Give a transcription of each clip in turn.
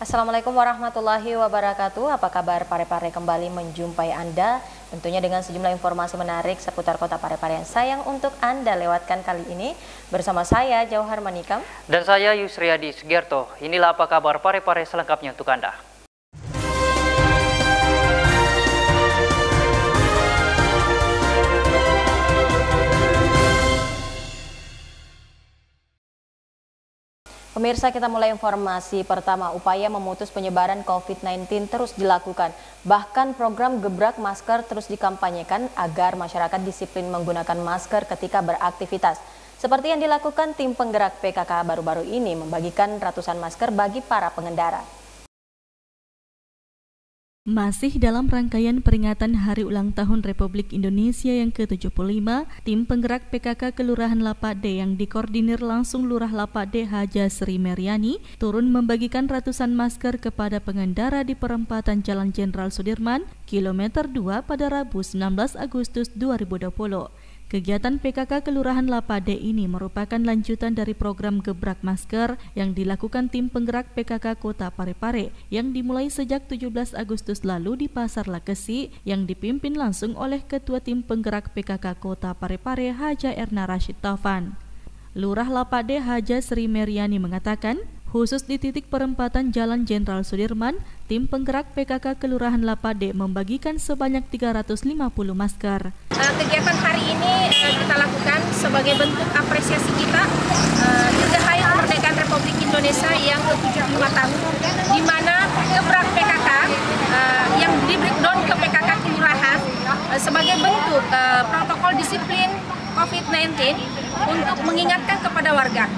Assalamualaikum warahmatullahi wabarakatuh. Apa kabar Parepare, kembali menjumpai Anda tentunya dengan sejumlah informasi menarik seputar kota Parepare yang sayang untuk Anda lewatkan kali ini bersama saya Jauhar Manikam dan saya Yusriadi Sugiarto. Inilah apa kabar Parepare selengkapnya untuk Anda. Pemirsa, kita mulai informasi pertama. Upaya memutus penyebaran COVID-19 terus dilakukan. Bahkan program gebrak masker terus dikampanyekan agar masyarakat disiplin menggunakan masker ketika beraktivitas. Seperti yang dilakukan tim penggerak PKK baru-baru ini, membagikan ratusan masker bagi para pengendara. Masih dalam rangkaian peringatan Hari Ulang Tahun Republik Indonesia yang ke-75, tim penggerak PKK Kelurahan Lapade yang dikoordinir langsung Lurah Lapade Haja Sri Meriani turun membagikan ratusan masker kepada pengendara di perempatan Jalan Jenderal Sudirman, kilometer 2 pada Rabu 19 Agustus 2020. Kegiatan PKK Kelurahan Lapade ini merupakan lanjutan dari program gebrak masker yang dilakukan tim penggerak PKK Kota Parepare yang dimulai sejak 17 Agustus lalu di Pasar Lakesi yang dipimpin langsung oleh Ketua Tim Penggerak PKK Kota Parepare Haja Erna Rashid Taufan. Lurah Lapade Haja Sri Meriani mengatakan, khusus di titik perempatan Jalan Jenderal Sudirman, tim penggerak PKK Kelurahan Lapade membagikan sebanyak 350 masker. Kegiatan hari ini kita lakukan sebagai bentuk apresiasi kita Dirgahayu Kemerdekaan Republik Indonesia yang ke-75 tahun, di mana gebrak PKK yang di breakdown ke PKK Kelurahan sebagai bentuk protokol disiplin COVID-19 untuk mengingatkan kepada warga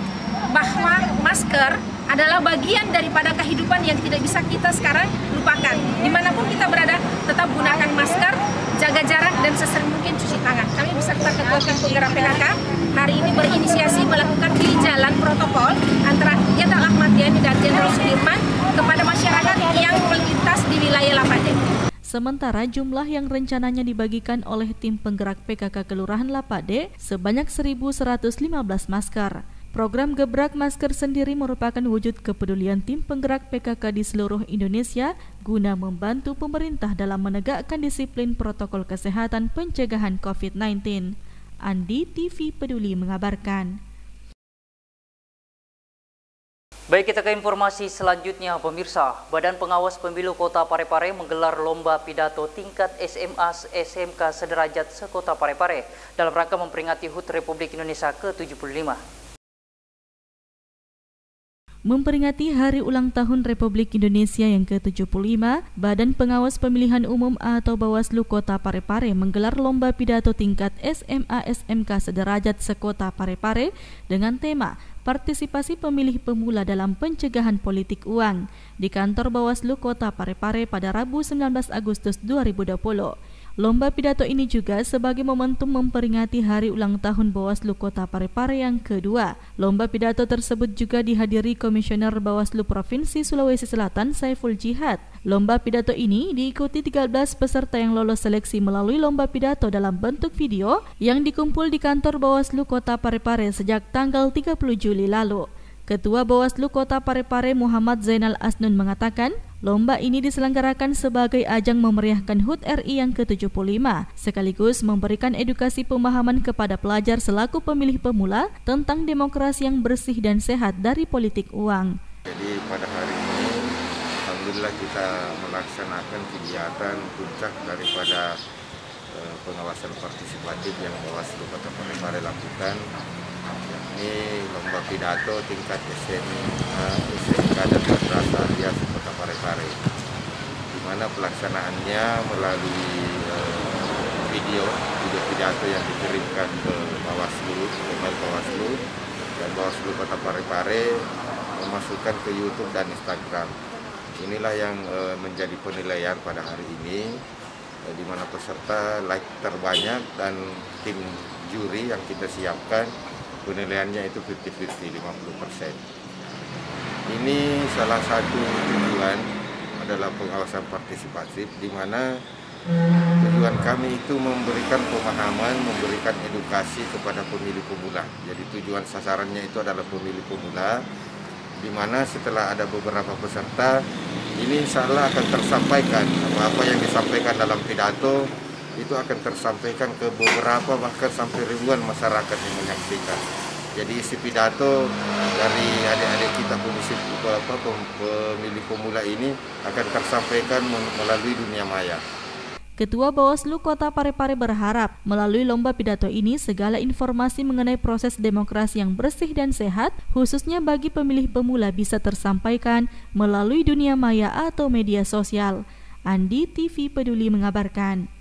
bahwa masker adalah bagian daripada kehidupan yang tidak bisa kita sekarang lupakan. Dimanapun kita berada, tetap gunakan masker, jaga jarak, dan sesering mungkin cuci tangan. Kami beserta Ketua Tim Penggerak PKK hari ini berinisiasi melakukan di jalan protokol antara Jenderal Ahmad Yani dan Jenderal Sudirman kepada masyarakat yang melintas di wilayah Lapade. Sementara jumlah yang rencananya dibagikan oleh tim penggerak PKK Kelurahan Lapade sebanyak 1.115 masker. Program gebrak masker sendiri merupakan wujud kepedulian tim penggerak PKK di seluruh Indonesia guna membantu pemerintah dalam menegakkan disiplin protokol kesehatan pencegahan COVID-19. Andi TV Peduli mengabarkan. Baik, kita ke informasi selanjutnya, pemirsa. Badan Pengawas Pemilu Kota Parepare menggelar lomba pidato tingkat SMA SMK sederajat sekota Parepare dalam rangka memperingati HUT Republik Indonesia ke-75. Memperingati Hari Ulang Tahun Republik Indonesia yang ke-75, Badan Pengawas Pemilihan Umum atau Bawaslu Kota Parepare menggelar lomba pidato tingkat SMA SMK sederajat sekota Parepare dengan tema Partisipasi Pemilih Pemula dalam Pencegahan Politik Uang di kantor Bawaslu Kota Parepare pada Rabu 19 Agustus 2020. Lomba pidato ini juga sebagai momentum memperingati Hari Ulang Tahun Bawaslu Kota Parepare yang kedua. Lomba pidato tersebut juga dihadiri Komisioner Bawaslu Provinsi Sulawesi Selatan Saiful Jihad. Lomba pidato ini diikuti 13 peserta yang lolos seleksi melalui lomba pidato dalam bentuk video yang dikumpul di kantor Bawaslu Kota Parepare sejak tanggal 30 Juli lalu. Ketua Bawaslu Kota Parepare Muhammad Zainal Asnun mengatakan, lomba ini diselenggarakan sebagai ajang memeriahkan HUT RI yang ke-75, sekaligus memberikan edukasi pemahaman kepada pelajar selaku pemilih pemula tentang demokrasi yang bersih dan sehat dari politik uang. Jadi pada hari ini, alhamdulillah kita melaksanakan kegiatan puncak daripada pengawasan partisipatif yang Bawaslu Kota Parepare lakukan. Ini lomba pidato tingkat SMK dan Madrasah Rias Kota Parepare, di mana pelaksanaannya melalui video pidato yang dikirimkan ke Bawaslu, email Bawaslu, dan Bawaslu Kota Parepare memasukkan ke YouTube dan Instagram. Inilah yang menjadi penilaian pada hari ini, di mana peserta like terbanyak dan tim juri yang kita siapkan penilaiannya itu 50-50, 50%. Ini salah satu tujuan adalah pengawasan partisipatif, di mana tujuan kami itu memberikan pemahaman, memberikan edukasi kepada pemilih pemula. Jadi tujuan sasarannya itu adalah pemilih pemula, di mana setelah ada beberapa peserta, ini insya Allah akan tersampaikan apa yang disampaikan dalam pidato itu akan tersampaikan ke beberapa bahkan sampai ribuan masyarakat yang menyaksikan. Jadi isi pidato dari adik-adik kita pemilih pemula ini akan tersampaikan melalui dunia maya. Ketua Bawaslu Kota Parepare berharap melalui lomba pidato ini segala informasi mengenai proses demokrasi yang bersih dan sehat, khususnya bagi pemilih pemula bisa tersampaikan melalui dunia maya atau media sosial. Andi TV Peduli mengabarkan.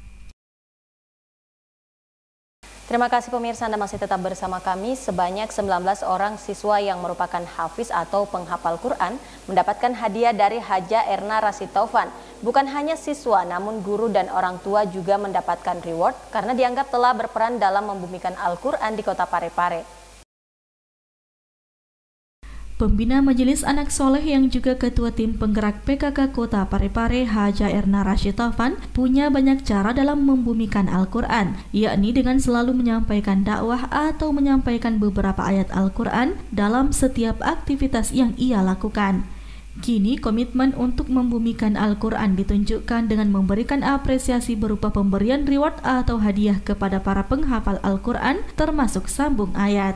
Terima kasih pemirsa, Anda masih tetap bersama kami. Sebanyak 19 orang siswa yang merupakan hafiz atau penghafal Quran mendapatkan hadiah dari Haja Erna Rashid Taufan. Bukan hanya siswa, namun guru dan orang tua juga mendapatkan reward karena dianggap telah berperan dalam membumikan Al-Quran di Kota Parepare. Pembina Majelis Anak Soleh yang juga Ketua Tim Penggerak PKK Kota Parepare, Haja Erna Rashid Taufan, punya banyak cara dalam membumikan Al-Quran, yakni dengan selalu menyampaikan dakwah atau menyampaikan beberapa ayat Al-Quran dalam setiap aktivitas yang ia lakukan. Kini komitmen untuk membumikan Al-Quran ditunjukkan dengan memberikan apresiasi berupa pemberian reward atau hadiah kepada para penghafal Al-Quran termasuk sambung ayat.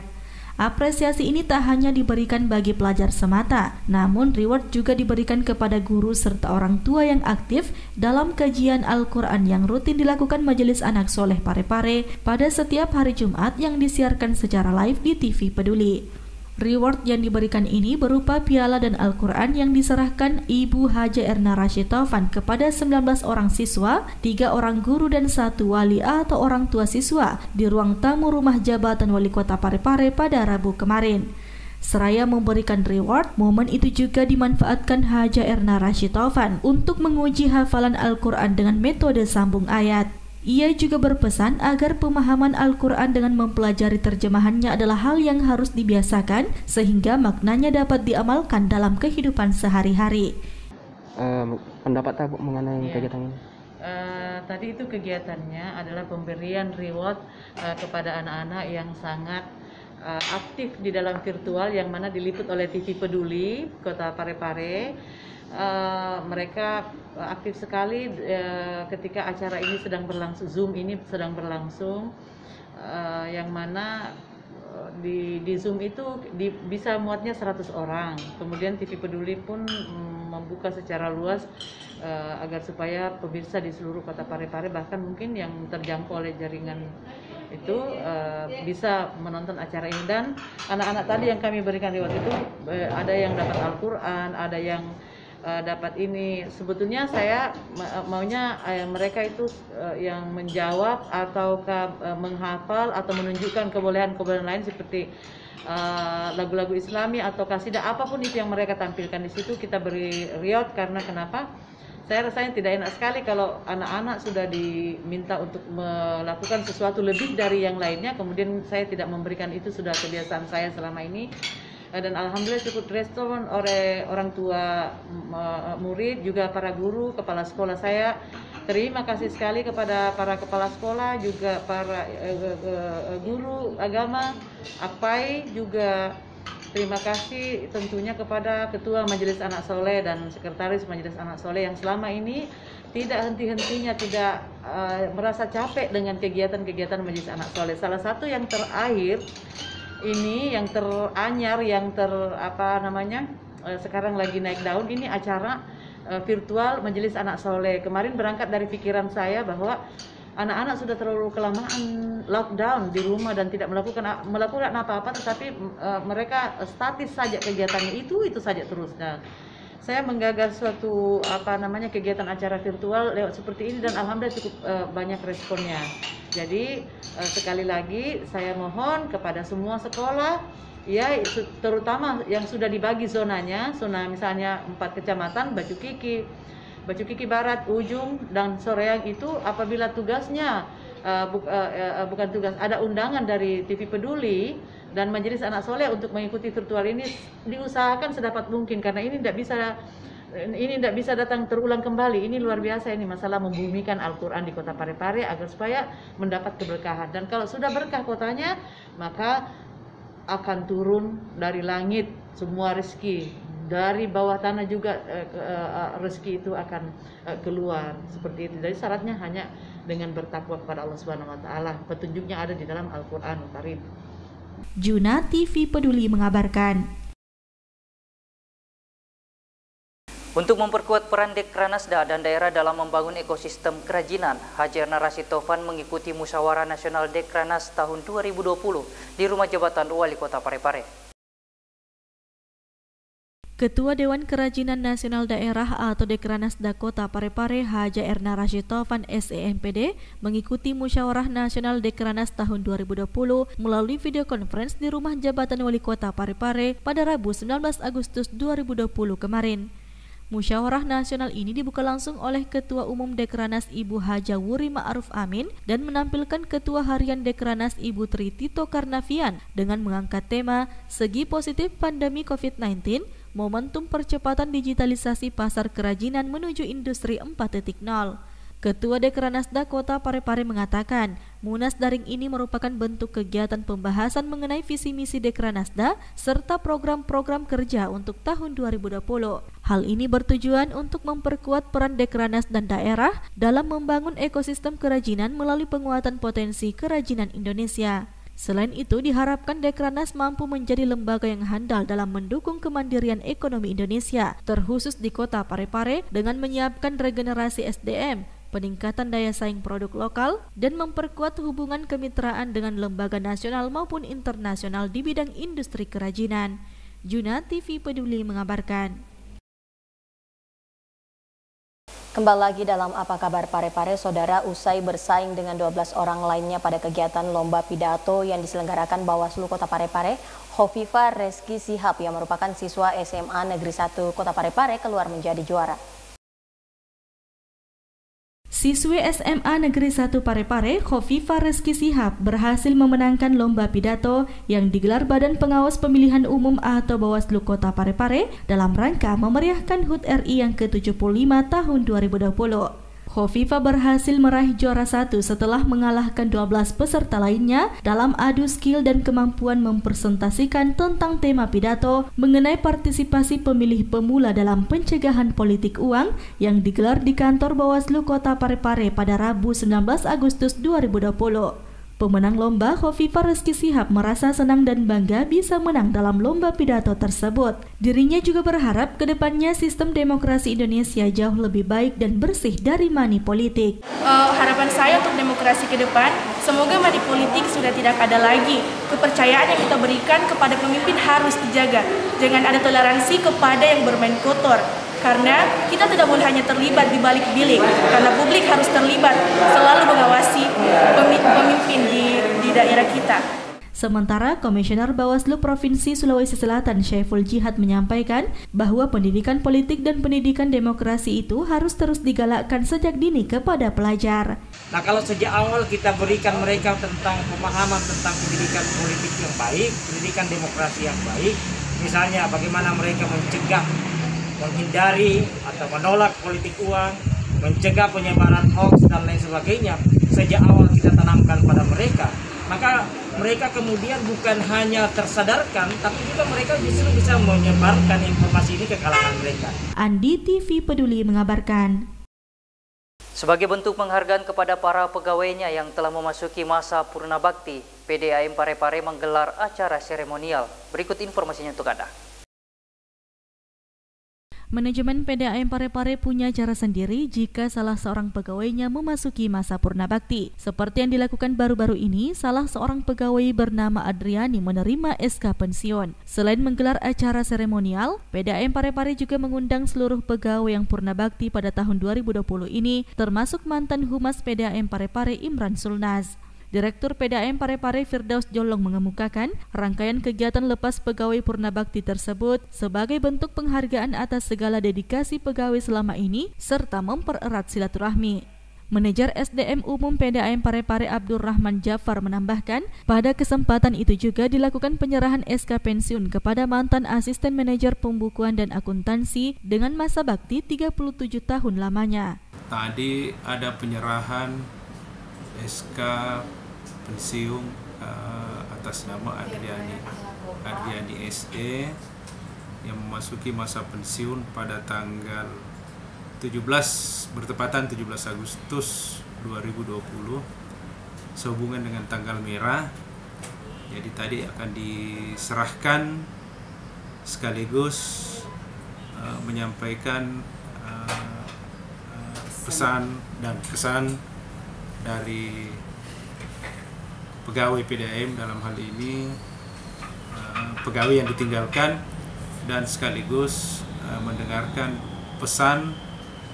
Apresiasi ini tak hanya diberikan bagi pelajar semata, namun reward juga diberikan kepada guru serta orang tua yang aktif dalam kajian Al-Quran yang rutin dilakukan Majelis Anak Soleh Parepare pada setiap hari Jumat yang disiarkan secara live di TV Peduli. Reward yang diberikan ini berupa piala dan Al-Quran yang diserahkan Ibu Haja Erna Rashid Taufan kepada 19 orang siswa, 3 orang guru dan 1 wali atau orang tua siswa di ruang tamu Rumah Jabatan Wali Kota Parepare pada Rabu kemarin. Seraya memberikan reward, momen itu juga dimanfaatkan Haja Erna Rashid Taufan untuk menguji hafalan Al-Quran dengan metode sambung ayat. Ia juga berpesan agar pemahaman Al-Quran dengan mempelajari terjemahannya adalah hal yang harus dibiasakan sehingga maknanya dapat diamalkan dalam kehidupan sehari-hari. Pendapat Ibu mengenai kegiatan ini? Tadi itu kegiatannya adalah pemberian reward kepada anak-anak yang sangat aktif di dalam virtual yang mana diliput oleh TV Peduli Kota Parepare. Mereka aktif sekali ketika acara ini sedang berlangsung, Zoom ini sedang berlangsung, yang mana di Zoom itu bisa muatnya 100 orang. Kemudian TV Peduli pun membuka secara luas agar supaya pemirsa di seluruh Kota Parepare, bahkan mungkin yang terjangkau oleh jaringan itu bisa menonton acara ini. Dan anak-anak tadi yang kami berikan reward itu ada yang dapat Al-Quran, ada yang dapat ini. Sebetulnya saya maunya mereka itu yang menjawab atau menghafal atau menunjukkan kebolehan-kebolehan lain seperti lagu-lagu Islami atau kasidah, apapun itu yang mereka tampilkan di situ kita beri reward. Karena kenapa? Saya rasanya tidak enak sekali kalau anak-anak sudah diminta untuk melakukan sesuatu lebih dari yang lainnya, kemudian saya tidak memberikan. Itu sudah kebiasaan saya selama ini. Dan alhamdulillah cukup direspon oleh orang tua murid, juga para guru, kepala sekolah. Saya terima kasih sekali kepada para kepala sekolah, juga para guru agama, AKPAI, juga terima kasih tentunya kepada Ketua Majelis Anak Soleh dan Sekretaris Majelis Anak Soleh yang selama ini tidak henti-hentinya, tidak merasa capek dengan kegiatan-kegiatan Majelis Anak Soleh. Salah satu yang terakhir ini, yang teranyar, yang sekarang lagi naik daun, ini acara virtual Majelis Anak Soleh. Kemarin berangkat dari pikiran saya bahwa anak-anak sudah terlalu kelamaan lockdown di rumah dan tidak melakukan apa-apa, tetapi mereka statis saja kegiatannya, itu saja terus. Nah, saya menggagas suatu kegiatan acara virtual lewat seperti ini dan alhamdulillah cukup banyak responnya. Jadi sekali lagi saya mohon kepada semua sekolah, ya terutama yang sudah dibagi zonanya, zona misalnya 4 kecamatan, Batu Kiki Barat, Ujung, dan Soreang itu apabila tugasnya bukan tugas, ada undangan dari TV Peduli dan Majelis Anak Soleh untuk mengikuti virtual ini, diusahakan sedapat mungkin karena ini tidak bisa datang terulang kembali. Ini luar biasa, ini masalah membumikan Al-Quran di Kota Parepare agar supaya mendapat keberkahan. Dan kalau sudah berkah kotanya, maka akan turun dari langit semua rezeki dari bawah tanah juga rezeki itu akan keluar seperti itu. Jadi syaratnya hanya dengan bertakwa kepada Allah Subhanahu wa taala. Petunjuknya ada di dalam Al-Qur'anul Karim. Juna TV Peduli mengabarkan. Untuk memperkuat peran Dekranasda dan daerah dalam membangun ekosistem kerajinan, Haji Erna Rashid Taufan mengikuti Musyawarah Nasional Dekranas tahun 2020 di Rumah Jabatan Wali Kota Parepare. Ketua Dewan Kerajinan Nasional Daerah atau Dekranasda Kota Parepare, Haji Erna Rashid Taufan SEMPD, mengikuti Musyawarah Nasional Dekranas tahun 2020 melalui video conference di Rumah Jabatan Wali Kota Parepare pada Rabu 19 Agustus 2020 kemarin. Musyawarah nasional ini dibuka langsung oleh Ketua Umum Dekranas Ibu Haja Wuri Ma'ruf Amin dan menampilkan Ketua Harian Dekranas Ibu Tri Tito Karnavian dengan mengangkat tema Segi Positif Pandemi COVID-19, Momentum Percepatan Digitalisasi Pasar Kerajinan Menuju Industri 4.0. Ketua Dekranasda Kota Parepare mengatakan, Munas Daring ini merupakan bentuk kegiatan pembahasan mengenai visi misi Dekranasda serta program-program kerja untuk tahun 2020. Hal ini bertujuan untuk memperkuat peran Dekranas dan daerah dalam membangun ekosistem kerajinan melalui penguatan potensi kerajinan Indonesia. Selain itu, diharapkan Dekranas mampu menjadi lembaga yang handal dalam mendukung kemandirian ekonomi Indonesia, terkhusus di Kota Parepare dengan menyiapkan regenerasi SDM, peningkatan daya saing produk lokal, dan memperkuat hubungan kemitraan dengan lembaga nasional maupun internasional di bidang industri kerajinan. Juna TV Peduli mengabarkan. Kembali lagi dalam Apa Kabar Parepare, Saudara, usai bersaing dengan 12 orang lainnya pada kegiatan Lomba Pidato yang diselenggarakan Bawaslu Kota Parepare, Hovifa Reski Sihab yang merupakan siswa SMA Negeri 1 Kota Parepare keluar menjadi juara. Siswi SMA Negeri 1 Parepare, Hovifa Reski Sihab berhasil memenangkan lomba pidato yang digelar Badan Pengawas Pemilihan Umum atau Bawaslu Kota Parepare dalam rangka memeriahkan HUT RI yang ke-75 tahun 2020. Hovifa berhasil meraih juara 1 setelah mengalahkan 12 peserta lainnya dalam adu skill dan kemampuan mempresentasikan tentang tema pidato mengenai partisipasi pemilih pemula dalam pencegahan politik uang yang digelar di kantor Bawaslu Kota Parepare pada Rabu 19 Agustus 2020. Pemenang lomba, Hovifa Reski Sihab, merasa senang dan bangga bisa menang dalam lomba pidato tersebut. Dirinya juga berharap ke depannya sistem demokrasi Indonesia jauh lebih baik dan bersih dari money politik. Harapan saya untuk demokrasi ke depan, semoga money politik sudah tidak ada lagi. Kepercayaan yang kita berikan kepada pemimpin harus dijaga. Jangan ada toleransi kepada yang bermain kotor. Karena kita tidak boleh hanya terlibat di balik bilik, karena publik harus terlibat selalu mengawasi pemimpin di daerah kita. Sementara Komisioner Bawaslu Provinsi Sulawesi Selatan Syaiful Jihad menyampaikan bahwa pendidikan politik dan pendidikan demokrasi itu harus terus digalakkan sejak dini kepada pelajar. Nah, kalau sejak awal kita berikan mereka tentang pemahaman tentang pendidikan politik yang baik, pendidikan demokrasi yang baik, misalnya bagaimana mereka mencegah, menghindari atau menolak politik uang, mencegah penyebaran hoax dan lain sebagainya, sejak awal kita tanamkan pada mereka, maka mereka kemudian bukan hanya tersadarkan, tapi juga mereka justru bisa menyebarkan informasi ini ke kalangan mereka. Andi TV Peduli mengabarkan. Sebagai bentuk penghargaan kepada para pegawainya yang telah memasuki masa purna bakti, PDAM Parepare menggelar acara seremonial. Berikut informasinya untuk Anda. Manajemen PDAM Parepare punya cara sendiri jika salah seorang pegawainya memasuki masa purna bakti. Seperti yang dilakukan baru-baru ini, salah seorang pegawai bernama Adriani menerima SK pensiun. Selain menggelar acara seremonial, PDAM Parepare juga mengundang seluruh pegawai yang purna bakti pada tahun 2020 ini, termasuk mantan Humas PDAM Parepare Imran Sulnaz. Direktur PDAM Parepare Firdaus Jolong mengemukakan rangkaian kegiatan lepas pegawai purna bakti tersebut sebagai bentuk penghargaan atas segala dedikasi pegawai selama ini serta mempererat silaturahmi. Manajer SDM Umum PDAM Parepare Abdurrahman Jafar menambahkan, pada kesempatan itu juga dilakukan penyerahan SK pensiun kepada mantan asisten manajer pembukuan dan akuntansi dengan masa bakti 37 tahun lamanya. Tadi ada penyerahan SK pensiun atas nama Adriani SE yang memasuki masa pensiun pada tanggal 17 bertepatan 17 Agustus 2020 sehubungan dengan tanggal merah. Jadi tadi akan diserahkan sekaligus menyampaikan pesan dan kesan dari pegawai PDAM, dalam hal ini pegawai yang ditinggalkan, dan sekaligus mendengarkan pesan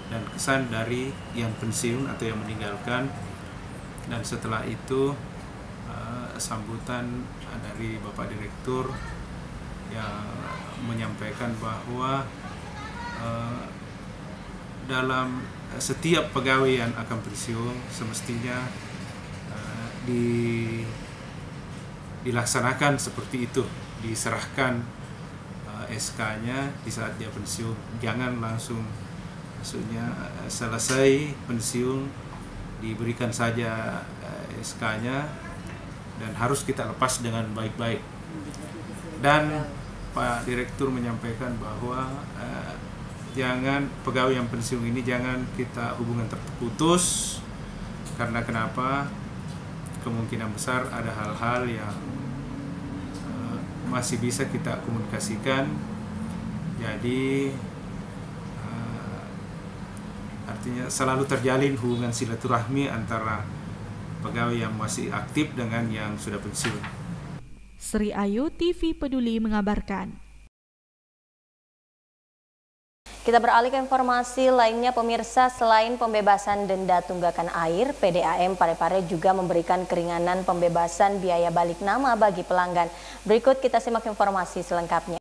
dan kesan dari yang pensiun atau yang meninggalkan. Dan setelah itu sambutan dari Bapak Direktur yang menyampaikan bahwa dalam setiap pegawai yang akan pensiun semestinya dilaksanakan seperti itu, diserahkan SK-nya di saat dia pensiun, jangan langsung maksudnya selesai pensiun diberikan saja SK-nya, dan harus kita lepas dengan baik-baik. Dan Pak Direktur menyampaikan bahwa jangan pegawai yang pensiun ini jangan kita hubungan terputus, karena kenapa? Kemungkinan besar ada hal-hal yang masih bisa kita komunikasikan. Jadi artinya selalu terjalin hubungan silaturahmi antara pegawai yang masih aktif dengan yang sudah pensiun. Sri Ayu, TV Peduli mengabarkan. Kita beralih ke informasi lainnya, pemirsa. Selain pembebasan denda tunggakan air, PDAM Parepare juga memberikan keringanan pembebasan biaya balik nama bagi pelanggan. Berikut kita simak informasi selengkapnya.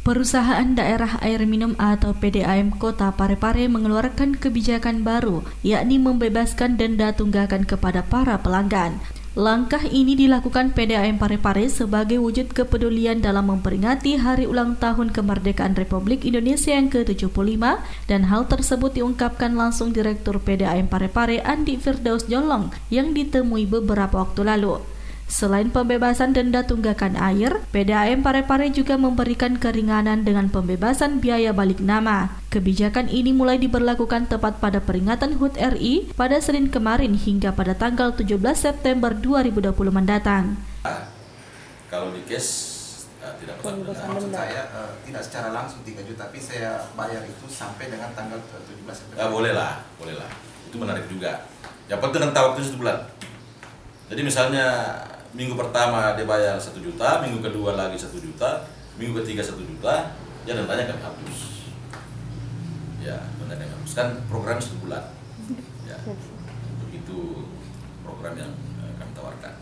Perusahaan Daerah Air Minum atau PDAM Kota Parepare mengeluarkan kebijakan baru, yakni membebaskan denda tunggakan kepada para pelanggan. Langkah ini dilakukan PDAM Parepare sebagai wujud kepedulian dalam memperingati hari ulang tahun kemerdekaan Republik Indonesia yang ke-75, dan hal tersebut diungkapkan langsung Direktur PDAM Parepare Andi Firdaus Jolong yang ditemui beberapa waktu lalu. Selain pembebasan denda tunggakan air, PDAM Parepare juga memberikan keringanan dengan pembebasan biaya balik nama. Kebijakan ini mulai diberlakukan tepat pada peringatan HUT RI pada Senin kemarin hingga pada tanggal 17 September 2020 mendatang. Kalau di cash tidak benar. Maksud saya tidak secara langsung 3 juta, tapi saya bayar itu sampai dengan tanggal 17 September. Boleh lah. Itu menarik juga. Yang penting rentang waktu 1 bulan. Jadi misalnya minggu pertama dia bayar 1 juta, minggu kedua lagi 1 juta, minggu ketiga 1 juta, ya dendanya kami hapus. Ya, dendanya kami hapus. Kan program 1 bulan. Ya, begitu program yang kami tawarkan.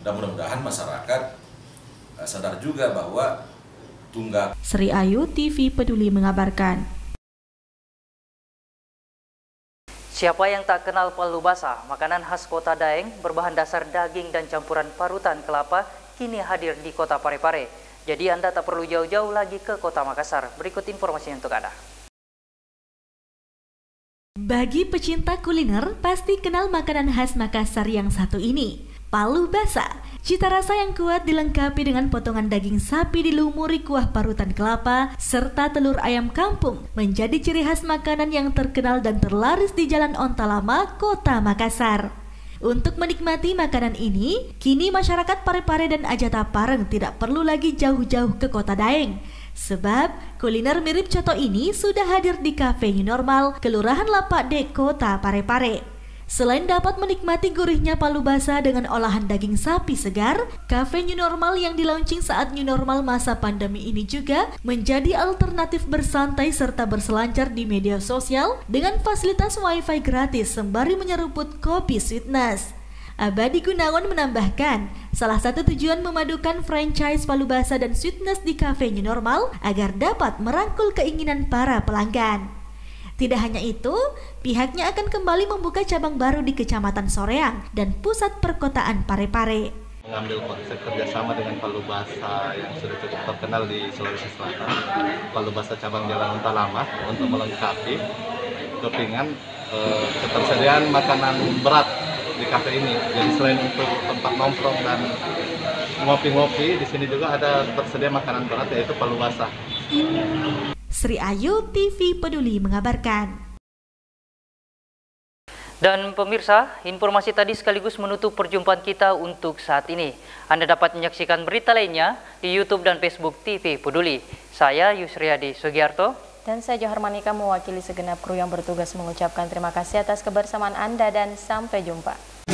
Dan mudah-mudahan masyarakat sadar juga bahwa tunggak. Sri Ayu, TV Peduli mengabarkan. Siapa yang tak kenal palu basah, makanan khas Kota Daeng berbahan dasar daging dan campuran parutan kelapa kini hadir di Kota Parepare. Jadi Anda tak perlu jauh-jauh lagi ke Kota Makassar. Berikut informasi untuk Anda. Bagi pecinta kuliner, pasti kenal makanan khas Makassar yang satu ini, palu basah. Cita rasa yang kuat dilengkapi dengan potongan daging sapi dilumuri kuah parutan kelapa serta telur ayam kampung, menjadi ciri khas makanan yang terkenal dan terlaris di Jalan Onta Lama, Kota Makassar. Untuk menikmati makanan ini, kini masyarakat Parepare dan Ajata Pareng tidak perlu lagi jauh-jauh ke Kota Daeng. Sebab kuliner mirip coto ini sudah hadir di Cafe New Normal, Kelurahan Lapak D, Kota Parepare. Selain dapat menikmati gurihnya palu basah dengan olahan daging sapi segar, Cafe New Normal yang dilaunching saat New Normal masa pandemi ini juga menjadi alternatif bersantai serta berselancar di media sosial dengan fasilitas wifi gratis sembari menyeruput kopi sweetness. Abadi Gunawan menambahkan, salah satu tujuan memadukan franchise palu basah dan sweetness di Cafe New Normal agar dapat merangkul keinginan para pelanggan. Tidak hanya itu, pihaknya akan kembali membuka cabang baru di Kecamatan Soreang dan pusat perkotaan Parepare. Mengambil konsep kerjasama dengan palu basah yang sudah cukup terkenal di Sulawesi Selatan, palu basah cabang Jalan Onta Lama, untuk melengkapi kepingan ketersediaan makanan berat di kafe ini. Jadi selain untuk tempat nongkrong dan ngopi-ngopi. Di sini juga ada tersedia makanan berat yaitu palu basah. Sri Ayu, TV Peduli mengabarkan. Dan pemirsa, informasi tadi sekaligus menutup perjumpaan kita untuk saat ini. Anda dapat menyaksikan berita lainnya di YouTube dan Facebook TV Peduli. Saya Yusriadi Sugiarto. Dan saya Johar Manika mewakili segenap kru yang bertugas mengucapkan terima kasih atas kebersamaan Anda dan sampai jumpa.